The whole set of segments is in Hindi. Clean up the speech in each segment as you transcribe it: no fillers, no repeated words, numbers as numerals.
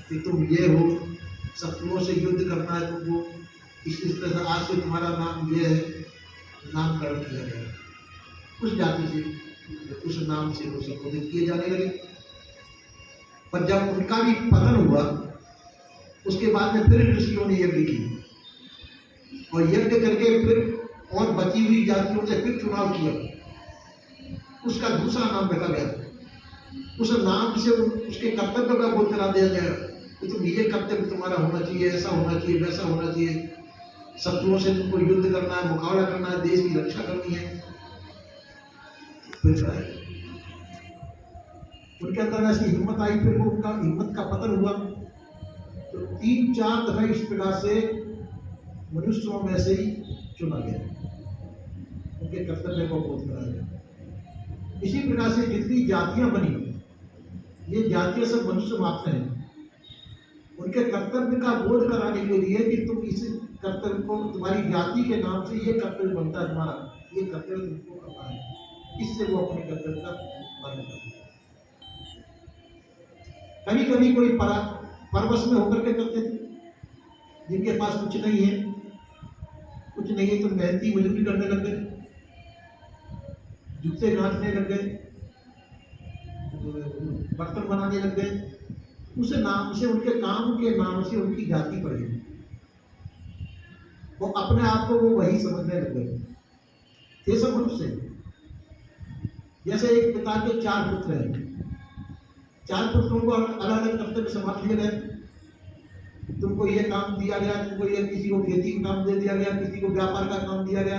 कि तुम ये हो, शत्रुओं से युद्ध करना है तुमको, इसी तरह से आज से तुम्हारा नाम ये है, नामकरण किया गया। उस जाति से उस नाम से वो संबोधित किए जाने लगे। पर जब उनका भी पतन हुआ, उसके बाद में फिर ऋषियों ने यज्ञ की और यज्ञ करके फिर और बची हुई जातियों से फिर चुनाव किया, उसका दूसरा नाम रखा गया। उस नाम से उसके कर्तव्य का बोध करा दिया गया कि तुम ये कर्तव्य तुम्हारा होना चाहिए, ऐसा होना चाहिए, वैसा होना चाहिए, शत्रुओं से तुमको युद्ध करना है, मुकाबला करना है, देश की रक्षा करनी है। उनके अंदर ऐसी हिम्मत आई, फिर वो उनका हिम्मत का पतन हुआ। तो 3-4 दफा इस प्रकार से मनुष्यों में से ही चुना गया, उनके कर्तव्य को बोध कराया गया। इसी प्रकार से जितनी जातियां बनी, ये जातियां सब मनुष्य मात्र हैं। उनके कर्तव्य का बोध कराने के लिए कि तुम इस कर्तव्य को, तुम्हारी जाति के नाम से ये कर्तव्य बनता है तुम्हारा, ये कर्तव्य तुमको करना है, इससे वो अपने कर्तव्य का पालन करते हैं। कभी कभी कोई परवश में होकर के करते थे, जिनके पास कुछ नहीं है तो मेहनती मजदूरी करने लग गए, जूते गांठने लग गए, बर्तन बनाने लग गए। उस नाम से, उनके काम के नाम से उनकी जाति पड़ गई। वो अपने आप को वो वही समझने लग गए। ये सब मनुष्य, जैसे एक पिता के 4 पुत्र हैं, 4 पुत्रों को अलग अलग कर्तव्य सौंप दिए गए। तुमको ये काम दिया गया, तुमको ये, किसी को खेती का काम दे दिया गया, किसी को व्यापार का काम दिया गया,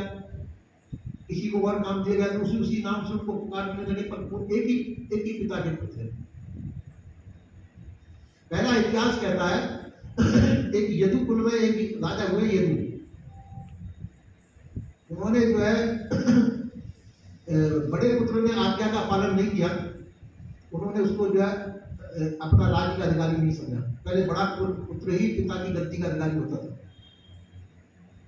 किसी को और काम दिया गया। तो उसी नाम से उनको पुकारने लगे, पर वो एक ही पिता के पुत्र हैं। पहला इतिहास कहता है एक यदु कुल में एक राजा हुए यदु। उन्होंने जो है बड़े पुत्र ने आज्ञा का पालन नहीं किया, उन्होंने उसको जो है अपना राज्य का अधिकारी नहीं समझा। पहले बड़ा पुत्र ही पिता की गद्दी का अधिकारी होता था।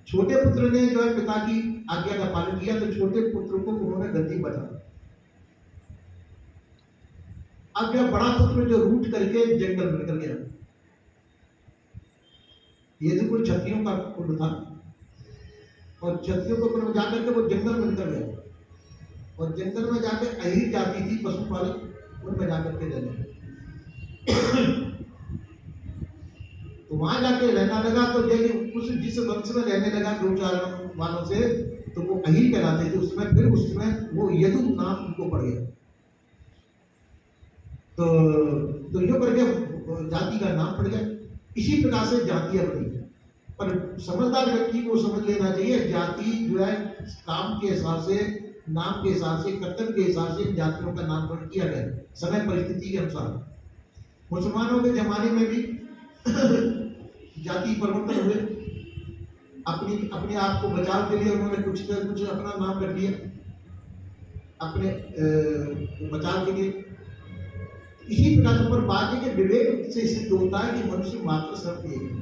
छोटे पुत्र ने जो है पिता की आज्ञा का पालन किया, तो छोटे पुत्र को उन्होंने गद्दी बचा। अब जब बड़ा पुत्र जो रूठ करके जंगल में निकल गया, ये तो कुल क्षत्रियों का कुल था, और क्षत्रियों को कुल में जाकर के वो जंगल में निकल गया, और जंगल में जाकर अहिर जाती थी पशुपालक, उनमें जाकर के रहने तो वहां जाके रहना लगा। तो कुछ जिस वंश में रहने लगा 2-4 वालों से, तो वो अहिर कहलाते थे। उसमें वो यदु नाम उनको पड़ गया। तो यो करके जाति का नाम पड़ गया। इसी प्रकार से जातियां बनी। पर समझदार व्यक्ति को समझ लेना चाहिए, जाति जो है काम के हिसाब से, नाम के हिसाब से, कर्तव्य के हिसाब से जातियों का नामकरण किया गया, समय परिस्थिति के अनुसार। मुसलमानों के जमाने में भी जाति परिवर्तन हुए। अपने आप को बचाव के लिए उन्होंने कुछ अपना नाम रख लिया, अपने बचाव के लिए। इसी प्रकार पर बात है कि विवेक से सिद्ध होता है कि मनुष्य मात्र सब एक है,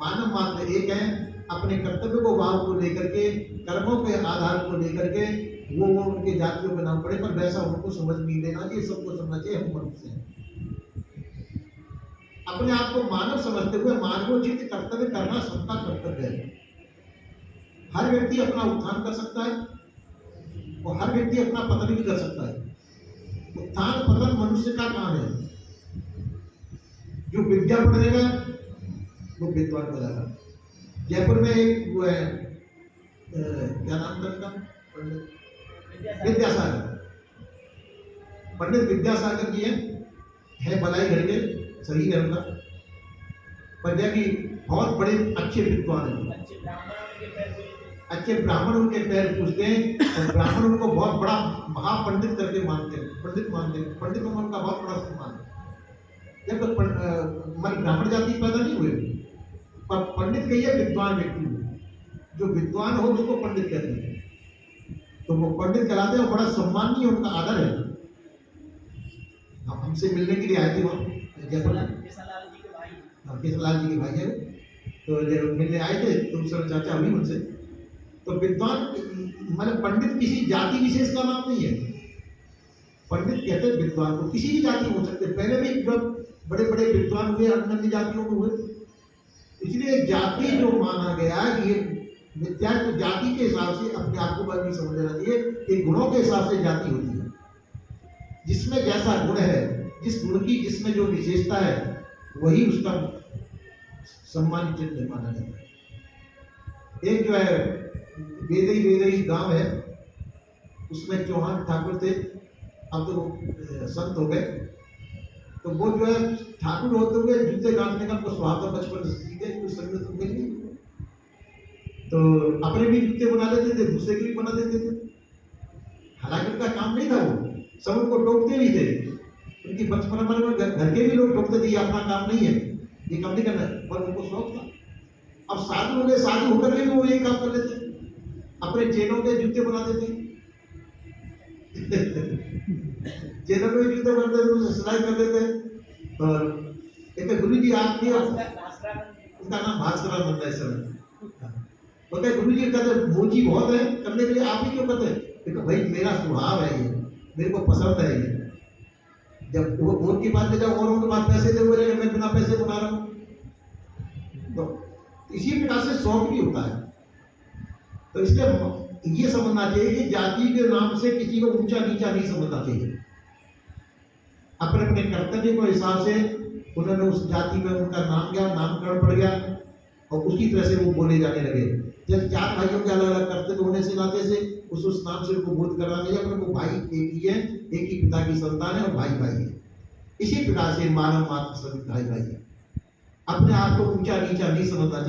मानव मात्र एक है। अपने कर्तव्य को भाव को लेकर के, कर्मों के आधार को लेकर के वो उनके जातियों के नाम पड़े, पर वैसा उनको समझ नहीं लेना चाहिए। सबको समझना चाहिए हम मनुष्य हैं। अपने आप को मानव समझते हुए मानवोचित कर्तव्य करना सबका कर्तव्य है। हर व्यक्ति अपना उत्थान कर सकता है और हर व्यक्ति अपना पतन भी कर सकता है। उत्थान पतन मनुष्य का काम है। जो विद्या पढ़ेगा वो विद्वान बनेगा। जयपुर में एक वो है, क्या नाम था उनका, विद्यासागर, पंडित विद्यासागर जी है बलाई घर के, सही है उनका, पंजाब की बहुत बड़े अच्छे विद्वान हैं। अच्छे ब्राह्मण उनके पैर पूछते हैं, और ब्राह्मण उनको बहुत बड़ा महापंडित करके मानते हैं, पंडित मानते हैं। पंडितों में उनका बहुत बड़ा सम्मान है। जब तक हमारी ब्राह्मण जाति पैदा नहीं हुई, पर पंडित कहिए विद्वान व्यक्ति, जो विद्वान हो उसको पंडित कहते हैं। तो वो पंडित कहलाते हैं, बड़ा सम्मानीय उनका आदर है। हमसे मिलने के लिए आए थे वहाँ जयपुर में, केशवलाल जी के भाई है, तो मिलने आए थे, तो सर चाचा हुई उनसे। तो विद्वान मतलब पंडित किसी जाति विशेष का नाम नहीं है। पंडित कहते हैं विद्वान को, किसी भी जाति हो सकते। पहले भी बड़े बड़े विद्वान हुए, अन्य अन्य जातियों में हुए। इसलिए जाति जो माना गया ये मिथ्या, तो जाति के हिसाब से अपने आप को बात नहीं समझना चाहिए कि गुणों के हिसाब से जाति होती है। जिसमें जैसा गुण है, जिस गुण की जिसमें जो विशेषता है, वही उसका सम्मानित चिन्ह माना जाता है। एक जो है वेदई गांव है, उसमें चौहान ठाकुर थे, अब तो वो संत हो गए। तो वो जो है ठाकुर होते हुए जूते गांठने का उनको स्वभाव था, बचपन से सीखे, कुछ संगत तो मिल गई। तो अपने भी जूते बना लेते थे, दूसरे के भी बना देते थे। हालांकि उनका काम नहीं था, वो सब उनको टोकते भी थे। उनकी बचपन में घर के भी लोग टोकते थे, ये अपना काम नहीं है, ये काम नहीं करना है, पर उनको शौक था। अब साधु हो गए, साधु होकर के भी वो ये काम कर लेते, अपने चेलों के जूते बना देते। चेलों के जूते बनाते थे, सिलाई कर देते। और एक गुरु जी आपने, उनका नाम भास्करानंद है सर, बोलते गुरु जी कहते मोची बहुत है करने के लिए, आप ही क्यों करते हैं? देखो भाई मेरा स्वभाव है, ये मेरे को पसंद है। ये जब वो और की बात ले जाओ, औरों के बाद पैसे दे बोले मैं बिना पैसे बना रहा हूँ, तो इसी प्रकार से शौक भी होता है। तो इसलिए ये समझना चाहिए कि जाति के नाम से किसी को ऊंचा नीचा नहीं समझना चाहिए। अपने अपने कर्तव्य के हिसाब से उन्होंने उस जाति में उनका नाम गया, नामकरण पड़ गया, और उसी तरह से वो बोले जाने लगे। जब चार भाइयों के अलग अलग कर्तव्य होने से नाते से उस नाम से उनको बोध कराने लगे, अपने को भाई एक ही है, एक ही पिता की संतान है और भाई भाई है। इसी प्रकार से मानव मात्र सभी भाई भाई है। अपने आप को ऊंचा नीचा नहीं समझना चाहिए।